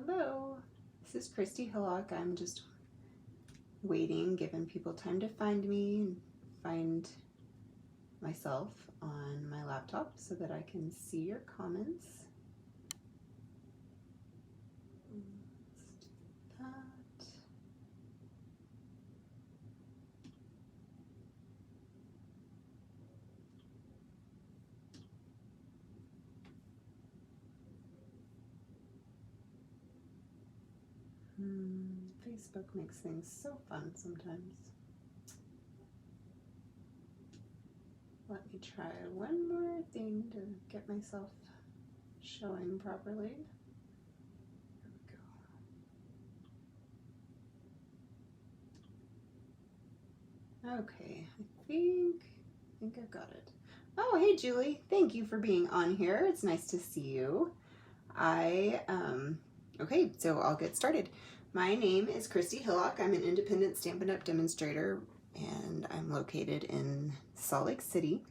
Hello, this is Christy Hillock. I'm just waiting, giving people time to find me and find myself on my laptop so that I can see your comments. Let's do that. Facebook makes things so fun sometimes. Let me try one more thing to get myself showing properly. Here we go. Okay, I think I've got it. Oh, hey Julie, thank you for being on here. It's nice to see you. Okay, so I'll get started. My name is Christy Hillock. I'm an independent Stampin' Up! Demonstrator, and I'm located in Salt Lake City.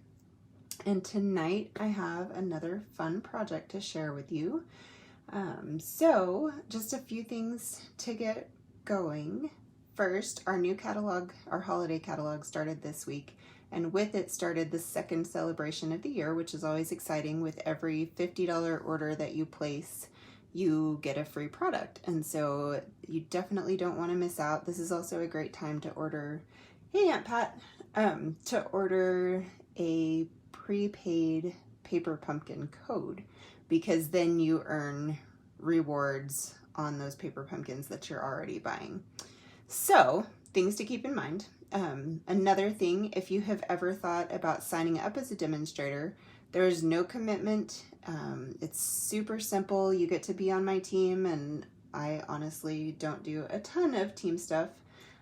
And tonight I have another fun project to share with you. So just a few things to get going. First, our new catalog, our holiday catalog, started this week, and with it started the second celebration of the year, which is always exciting. With every $50 order that you place, you get a free product, and so you definitely don't want to miss out. This is also a great time to order, hey Aunt Pat, to order a prepaid paper pumpkin code, because then you earn rewards on those paper pumpkins that you're already buying. So things to keep in mind. Another thing, if you have ever thought about signing up as a demonstrator, there is no commitment. It's super simple. You get to be on my team, and I honestly don't do a ton of team stuff,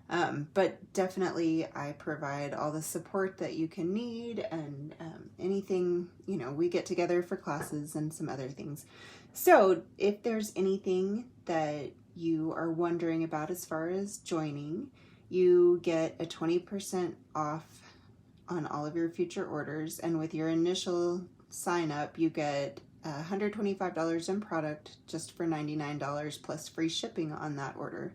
but definitely I provide all the support that you can need, and anything, you know, we get together for classes and some other things. So if there's anything that you are wondering about as far as joining, you get a 20% off on all of your future orders, and with your initial sign up you get $125 in product just for $99 plus free shipping on that order.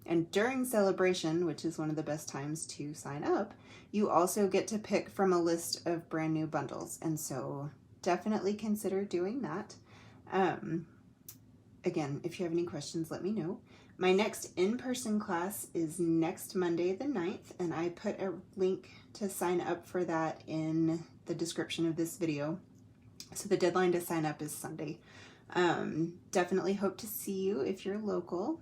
And during celebration, which is one of the best times to sign up, you also get to pick from a list of brand new bundles, and so definitely consider doing that. Again, if you have any questions, let me know. My next in-person class is next Monday the 9th, and I put a link to sign up for that in the description of this video. So the deadline to sign up is Sunday. Definitely hope to see you if you're local.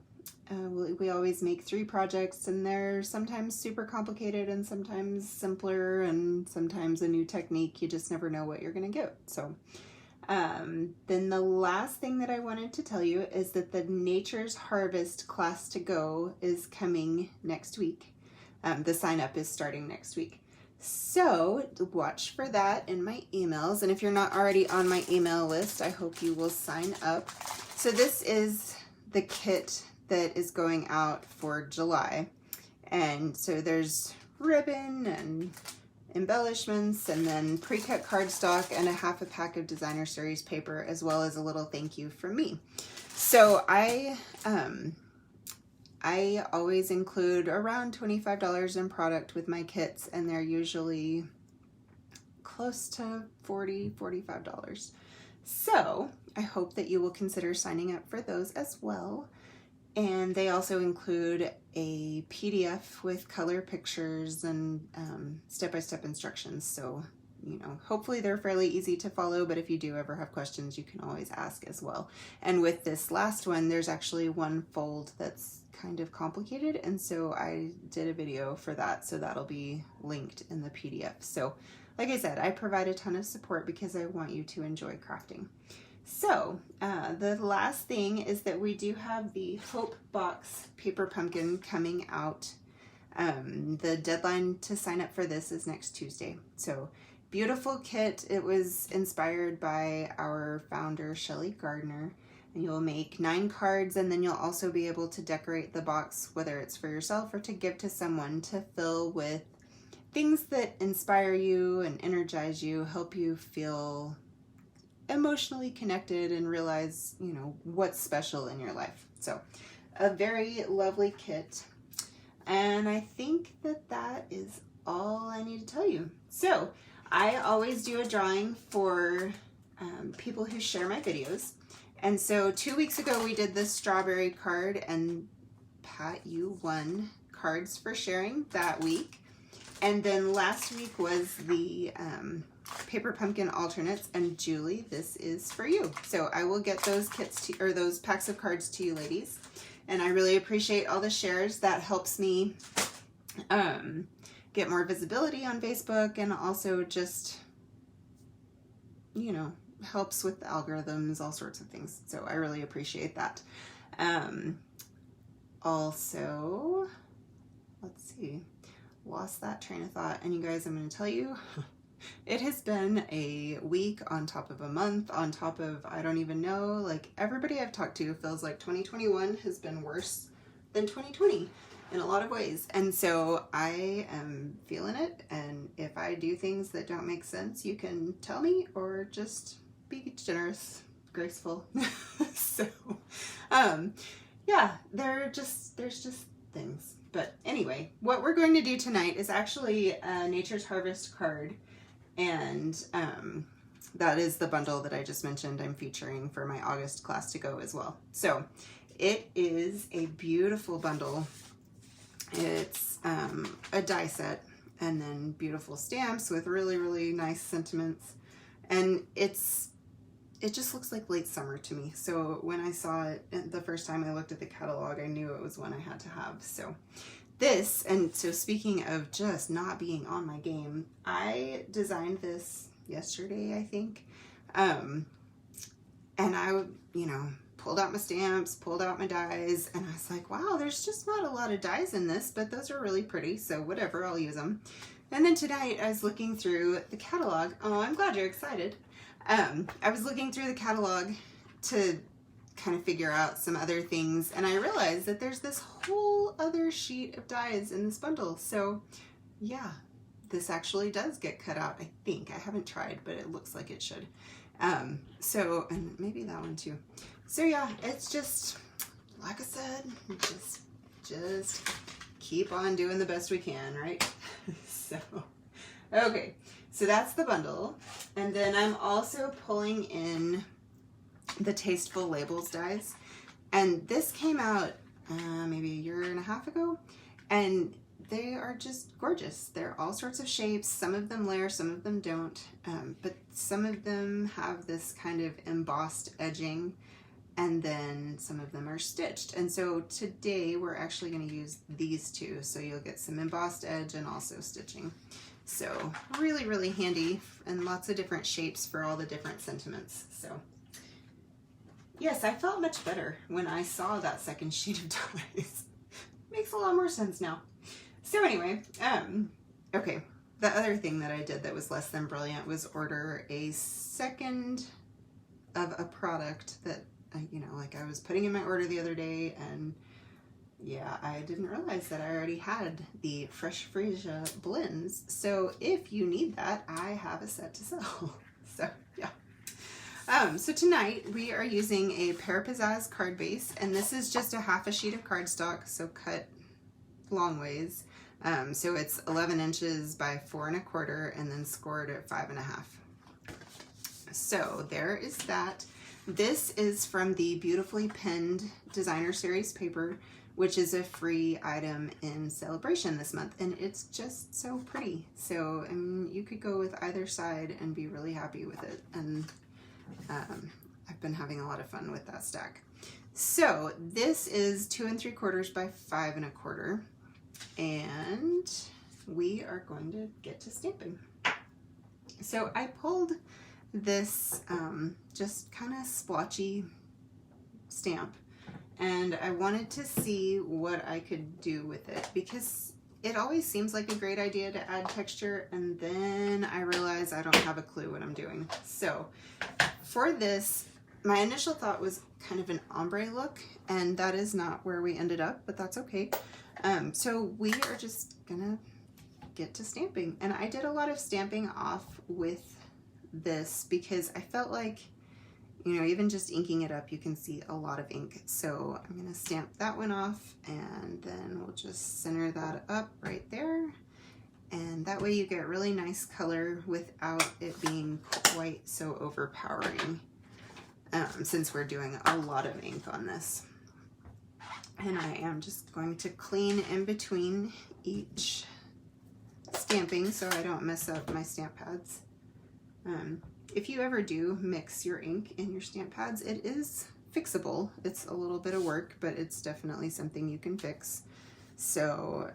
We always make 3 projects, and they're sometimes super complicated and sometimes simpler and sometimes a new technique. You just never know what you're going to get. So then the last thing that I wanted to tell you is that the Nature's Harvest class to go is coming next week. The sign up is starting next week. So watch for that in my emails. And if you're not already on my email list, I hope you will sign up. So this is the kit that is going out for July. And so there's ribbon and embellishments, and then pre-cut cardstock, and a half a pack of designer series paper, as well as a little thank you from me. So I always include around $25 in product with my kits, and they're usually close to $40, $45. So I hope that you will consider signing up for those as well. And they also include a PDF with color pictures and step-by-step instructions. So, you know, hopefully they're fairly easy to follow, but if you do ever have questions, you can always ask as well. And with this last one, there's actually one fold that's kind of complicated, and so I did a video for that, so that'll be linked in the PDF. So, like I said, I provide a ton of support because I want you to enjoy crafting. So the last thing is that we do have the Hope Box paper pumpkin coming out. The deadline to sign up for this is next Tuesday. So beautiful kit. It was inspired by our founder, Shelly Gardner. And you'll make 9 cards, and then you'll also be able to decorate the box, whether it's for yourself or to give to someone, to fill with things that inspire you and energize you, help you feel emotionally connected and realize, you know, what's special in your life. So a very lovely kit. And I think that that is all I need to tell you. So I always do a drawing for people who share my videos. And so 2 weeks ago we did this strawberry card, and Pat, you won cards for sharing that week. And then last week was the paper pumpkin alternates, and Julie, this is for you. So I will get those kits to, or those packs of cards to you ladies. And I really appreciate all the shares. That helps me get more visibility on Facebook, and also just, you know, helps with the algorithms, all sorts of things. So I really appreciate that. Also, let's see, lost that train of thought. And you guys, I'm going to tell you, it has been a week on top of a month on top of, I don't even know, like everybody I've talked to feels like 2021 has been worse than 2020 in a lot of ways. And so I am feeling it. And if I do things that don't make sense, you can tell me, or just be generous, graceful. So, yeah, there's just things. But anyway, what we're going to do tonight is actually a Nature's Harvest card. And that is the bundle that I just mentioned I'm featuring for my August class to go as well. So it is a beautiful bundle. It's a die set, and then beautiful stamps with really, really nice sentiments. And it just looks like late summer to me. So when I saw it the first time I looked at the catalog, I knew it was one I had to have. So this, and so speaking of just not being on my game, I designed this yesterday, I think. And I, you know, pulled out my stamps, pulled out my dies, and I was like, wow, there's just not a lot of dies in this, but those are really pretty, so whatever, I'll use them. And then tonight I was looking through the catalog. Oh, I'm glad you're excited. I was looking through the catalog to kind of figure out some other things, and I realized that there's this whole other sheet of dies in this bundle. So yeah, this actually does get cut out, I think. I haven't tried, but it looks like it should. So, and maybe that one too. So yeah, it's just, like I said, just keep on doing the best we can, right? So, okay, so that's the bundle. And then I'm also pulling in the Tasteful Labels dies. And this came out maybe a year and a half ago. And they are just gorgeous. They're all sorts of shapes. Some of them layer, some of them don't. But some of them have this kind of embossed edging, and then some of them are stitched. And so today we're actually going to use these two. So you'll get some embossed edge and also stitching. So really, really handy, and lots of different shapes for all the different sentiments. So yes, I felt much better when I saw that second sheet of dies. Makes a lot more sense now. So anyway, okay, the other thing that I did that was less than brilliant was order a second of a product that, you know, like I was putting in my order the other day, and yeah, I didn't realize that I already had the Fresh Freesia blends. So if you need that, I have a set to sell. So yeah. So tonight we are using a Pear Pizzazz card base, and this is just a half a sheet of cardstock, so cut long ways. So it's 11 inches by 4 1/4, and then scored at 5 1/2. So there is that. This is from the Beautifully Penned Designer Series paper, which is a free item in Celebration this month, and it's just so pretty. So I mean, you could go with either side and be really happy with it, and I've been having a lot of fun with that stack. So this is 2 3/4 by 5 1/4, and we are going to get to stamping. So I pulled this just kind of splotchy stamp, and I wanted to see what I could do with it, because it always seems like a great idea to add texture, and then I realize I don't have a clue what I'm doing. So for this, my initial thought was kind of an ombre look, and that is not where we ended up, but that's okay. So we are just gonna get to stamping, and I did a lot of stamping off with this because I felt like you know, even just inking it up, you can see a lot of ink. So I'm gonna stamp that one off, and then we'll just center that up right there. And that way you get really nice color without it being quite so overpowering, since we're doing a lot of ink on this. And I am just going to clean in between each stamping so I don't mess up my stamp pads. If you ever do mix your ink in your stamp pads, it is fixable. It's a little bit of work, but it's definitely something you can fix. So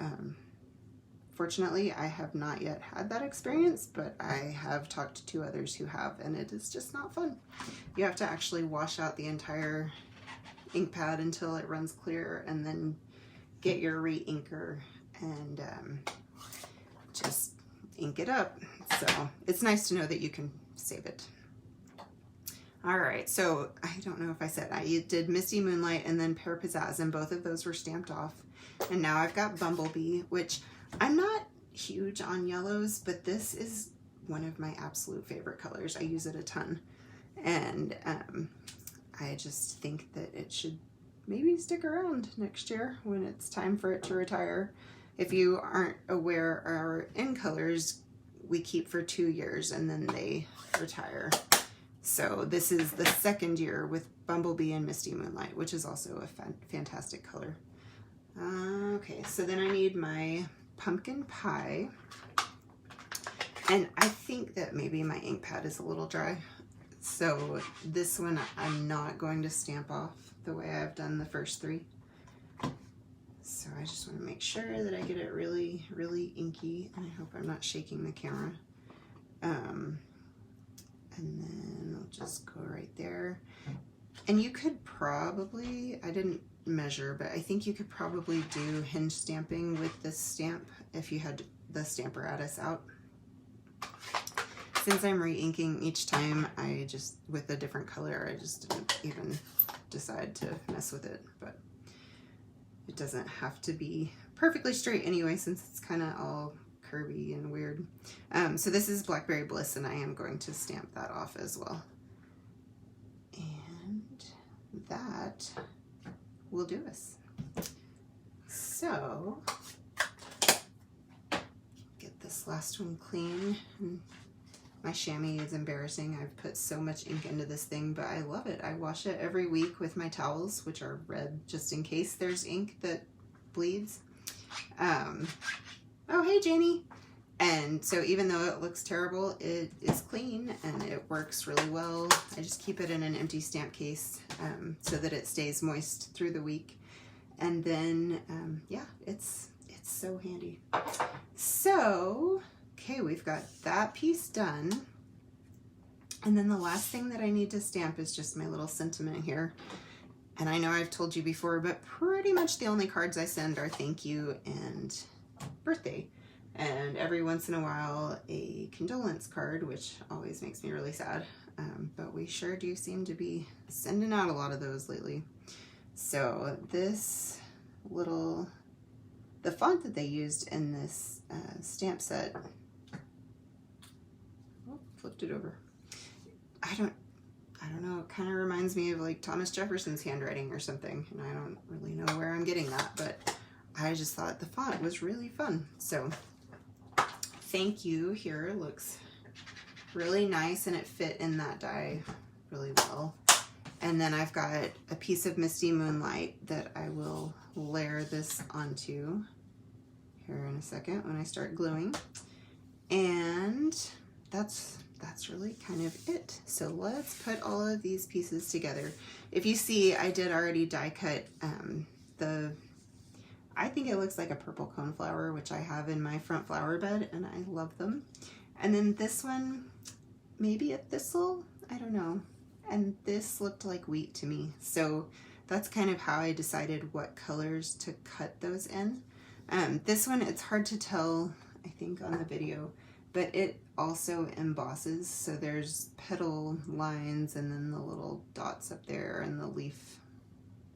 fortunately, I have not yet had that experience, but I have talked to others who have, and it is just not fun. You have to actually wash out the entire ink pad until it runs clear, and then get your re-inker and just ink it up. So it's nice to know that you can save it. All right, so I don't know if I said, I did Misty Moonlight and then Pear Pizzazz, and both of those were stamped off. And now I've got Bumblebee, which I'm not huge on yellows, but this is one of my absolute favorite colors. I use it a ton. And I just think that it should maybe stick around next year when it's time for it to retire. If you aren't aware, our end colors we keep for 2 years and then they retire. So this is the second year with Bumblebee and Misty Moonlight, which is also a fantastic color. Okay, so then I need my pumpkin pie. And I think that maybe my ink pad is a little dry. So this one I'm not going to stamp off the way I've done the first 3. So I just want to make sure that I get it really, really inky, and I hope I'm not shaking the camera. And then I'll just go right there. And you could probably, I didn't measure, but I think you could probably do hinge stamping with this stamp if you had the stamparatus out. Since I'm re-inking each time, I just, with a different color, I just didn't even decide to mess with it, but it doesn't have to be perfectly straight anyway, since it's kind of all curvy and weird. So this is Blackberry Bliss, and I am going to stamp that off as well. And that will do us. So get this last one clean. My chamois is embarrassing. I've put so much ink into this thing, but I love it. I wash it every week with my towels, which are red just in case there's ink that bleeds. Oh, hey, Janie. And so even though it looks terrible, it is clean and it works really well. I just keep it in an empty stamp case so that it stays moist through the week. And then, yeah, it's so handy. So, okay, we've got that piece done. And then the last thing that I need to stamp is just my little sentiment here. And I know I've told you before, but pretty much the only cards I send are thank you and birthday. And every once in a while, a condolence card, which always makes me really sad. But we sure do seem to be sending out a lot of those lately. So this little, the font that they used in this stamp set, oh, flipped it over. I don't know, it kind of reminds me of like Thomas Jefferson's handwriting or something, and I don't really know where I'm getting that, but I just thought the font was really fun. So thank you here looks really nice, and it fit in that die really well. And then I've got a piece of Misty Moonlight that I will layer this onto here in a second when I start gluing. And that's really kind of it. So let's put all of these pieces together. If you see, I did already die cut I think it looks like a purple coneflower, which I have in my front flower bed, and I love them. And then this one, maybe a thistle, I don't know. And this looked like wheat to me. So that's kind of how I decided what colors to cut those in. This one, it's hard to tell, I think, on the video, but it also embosses. So there's petal lines and then the little dots up there and the leaf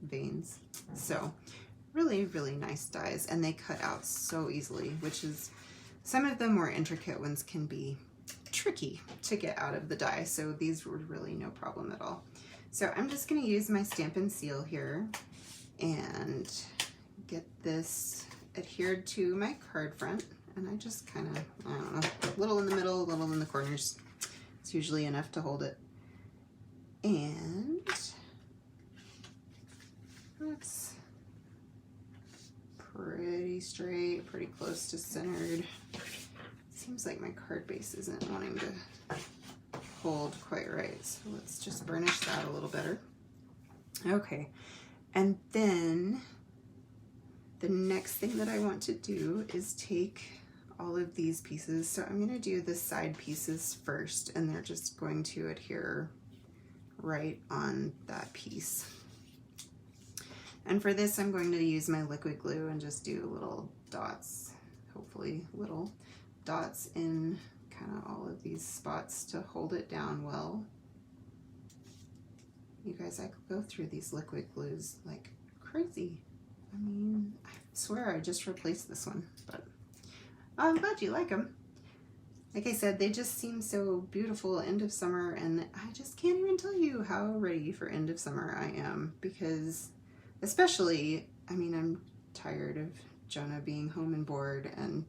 veins. So really, really nice dies, and they cut out so easily, which is, some of the more intricate ones can be tricky to get out of the die, so these were really no problem at all. So I'm just going to use my Stampin' Seal here and get this adhered to my card front, and I just kind of, I don't know, a little in the middle, a little in the corners. It's usually enough to hold it. And that's pretty straight, pretty close to centered. Seems like my card base isn't wanting to hold quite right, so let's just burnish that a little better. Okay, and then the next thing that I want to do is take all of these pieces. So I'm going to do the side pieces first, and they're just going to adhere right on that piece. And for this, I'm going to use my liquid glue and just do little dots, hopefully little dots in kind of all of these spots to hold it down well. You guys, I could go through these liquid glues like crazy. I mean, I swear I just replaced this one, but I'm glad you like them. Like I said, they just seem so beautiful end of summer, and I just can't even tell you how ready for end of summer I am, because especially, I mean, I'm tired of Jonah being home and bored, and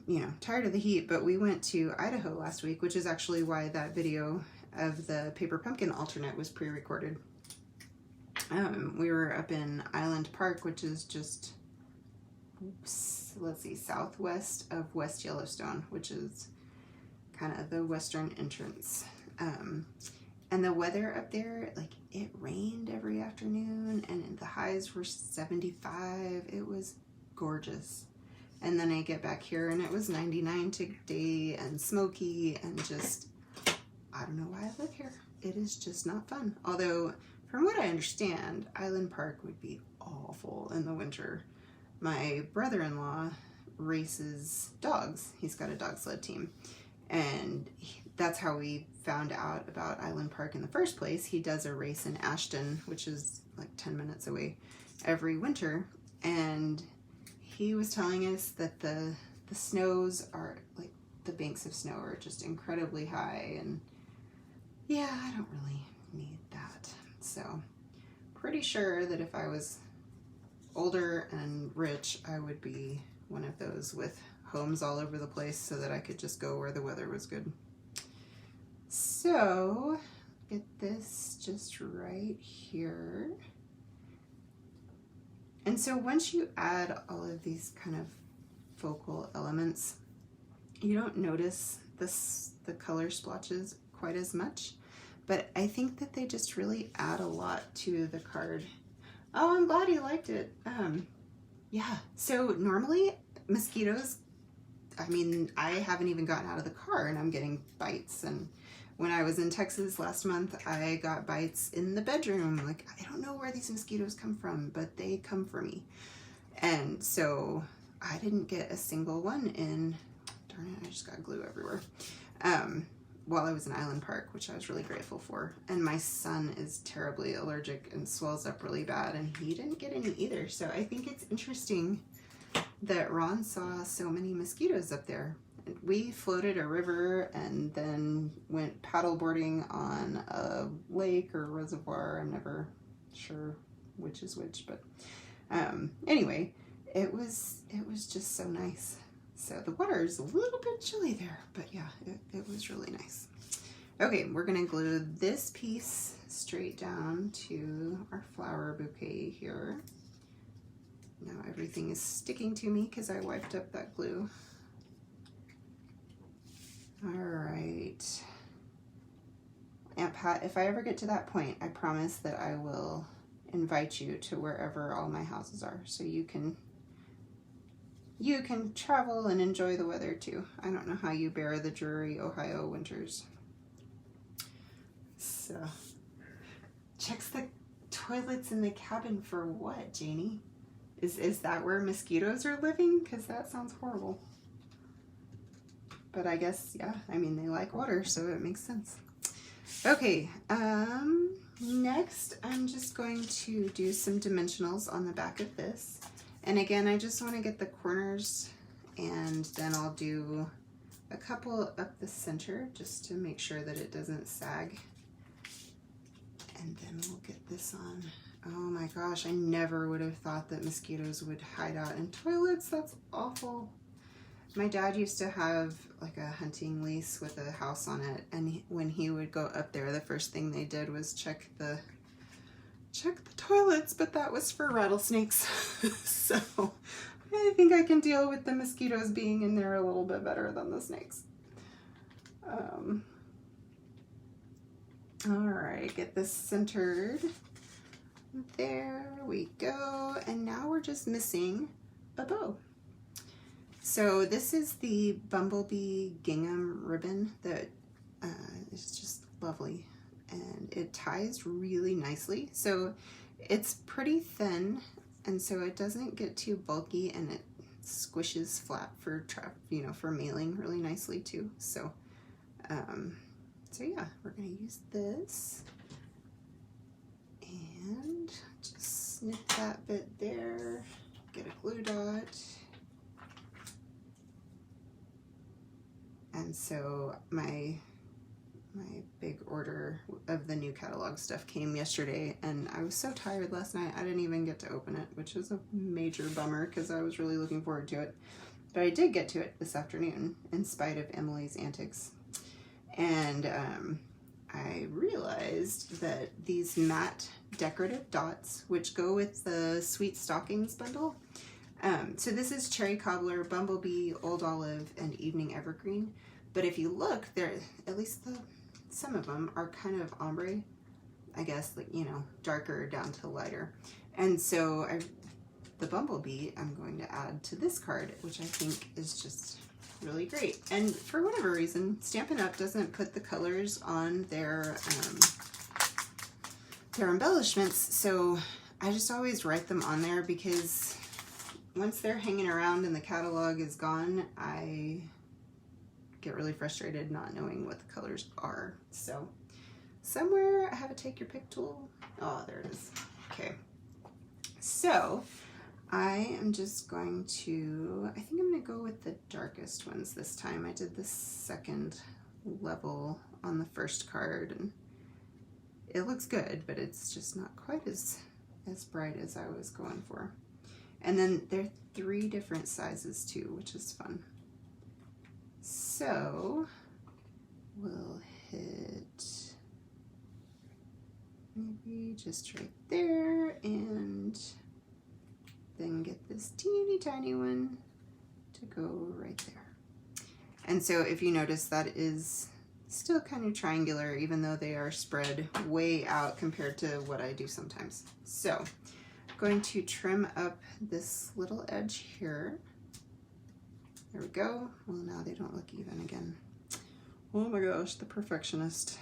you know, tired of the heat. But we went to Idaho last week, which is actually why that video of the paper pumpkin alternate was pre-recorded. We were up in Island Park, which is just, let's see, southwest of West Yellowstone, which is kind of the western entrance. And the weather up there, like, it rained every afternoon, and the highs were 75. It was gorgeous. And then I get back here and it was 99 today and smoky, and just, I don't know why I live here. It is just not fun. Although, from what I understand, Island Park would be awful in the winter. My brother-in-law races dogs. He's got a dog sled team. And that's how we found out about Island Park in the first place. He does a race in Ashton, which is like 10 minutes away, every winter. And he was telling us that the snows are, like, the banks of snow are just incredibly high. And yeah, I don't really need that. So pretty sure that if I was older and rich, I would be one of those with homes all over the place so that I could just go where the weather was good. So get this just right here. And so once you add all of these kind of focal elements, you don't notice the color splotches quite as much, but I think that they just really add a lot to the card. Oh, I'm glad you liked it. Yeah, so normally mosquitoes, I mean, I haven't even gotten out of the car and I'm getting bites. And when I was in Texas last month, I got bites in the bedroom. Like, I don't know where these mosquitoes come from, but they come for me. And so I didn't get a single one in, darn it, I just got glue everywhere, while I was in Island Park, which I was really grateful for. And my son is terribly allergic and swells up really bad, and he didn't get any either. So I think it's interesting that Ron saw so many mosquitoes up there. We floated a river and then went paddleboarding on a lake or reservoir. I'm never sure which is which, but anyway, it was just so nice. So the water is a little bit chilly there, but yeah, it was really nice. Okay, we're gonna glue this piece straight down to our flower bouquet here. Now everything is sticking to me because I wiped up that glue. All right. Aunt Pat, if I ever get to that point, I promise that I will invite you to wherever all my houses are, so you can travel and enjoy the weather too. I don't know how you bear the dreary Ohio winters. So, checks the toilets in the cabin for what, Janie? Is that where mosquitoes are living? Because that sounds horrible. But I guess, yeah, I mean, they like water, so it makes sense. Okay, next I'm just going to do some dimensionals on the back of this. And again, I just want to get the corners, and then I'll do a couple up the center just to make sure that it doesn't sag. And then we'll get this on. Oh my gosh, I never would have thought that mosquitoes would hide out in toilets. That's awful. My dad used to have like a hunting lease with a house on it, and when he would go up there, the first thing they did was check the toilets, but that was for rattlesnakes. So I think I can deal with the mosquitoes being in there a little bit better than the snakes. All right, get this centered. There we go. And now we're just missing a bow. So this is the Bumblebee gingham ribbon that is just lovely, and it ties really nicely. So it's pretty thin, and so it doesn't get too bulky, and it squishes flat for for mailing really nicely too. So so yeah, we're gonna use this and just snip that bit there, get a glue dot. And so my big order of the new catalog stuff came yesterday, and I was so tired last night I didn't even get to open it, which is a major bummer because I was really looking forward to it. But I did get to it this afternoon in spite of Emily's antics. And I realized that these matte decorative dots, which go with the Sweet Stockings bundle, so this is Cherry Cobbler, Bumblebee, Old Olive, and Evening Evergreen. But if you look, there, at least some of them are kind of ombre, I guess, like, you know, darker down to lighter. And so the Bumblebee I'm going to add to this card, which I think is just really great. And for whatever reason, Stampin' Up! Doesn't put the colors on their embellishments, so I just always write them on there because once they're hanging around and the catalog is gone, I get really frustrated not knowing what the colors are. So somewhere I have a take your pick tool. Oh, there it is. Okay. So I am just going to, I think I'm going to go with the darkest ones this time. I did the second level on the first card, and it looks good, but it's just not quite as bright as I was going for. And then there are 3 different sizes too, which is fun. So we'll hit maybe just right there, and then get this teeny tiny one to go right there. And so if you notice, that is still kind of triangular, even though they are spread way out compared to what I do sometimes. So I'm going to trim up this little edge here. There we go. Well, now they don't look even again. Oh my gosh, the perfectionist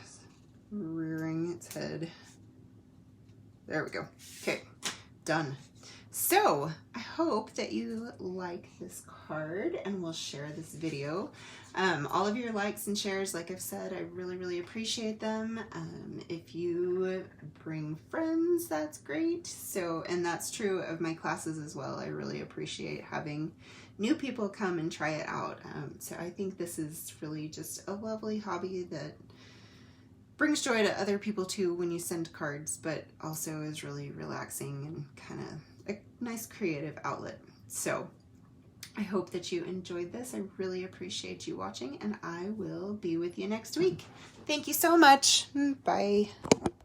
rearing its head. There we go. Okay, done. So I hope that you like this card and will share this video. All of your likes and shares, like I've said, I really, really appreciate them. If you bring friends, that's great. So, and that's true of my classes as well. I really appreciate having new people come and try it out. So I think this is really just a lovely hobby that brings joy to other people too when you send cards, but also is really relaxing and kind of a nice creative outlet. So I hope that you enjoyed this. I really appreciate you watching, and I will be with you next week. Thank you so much. Bye.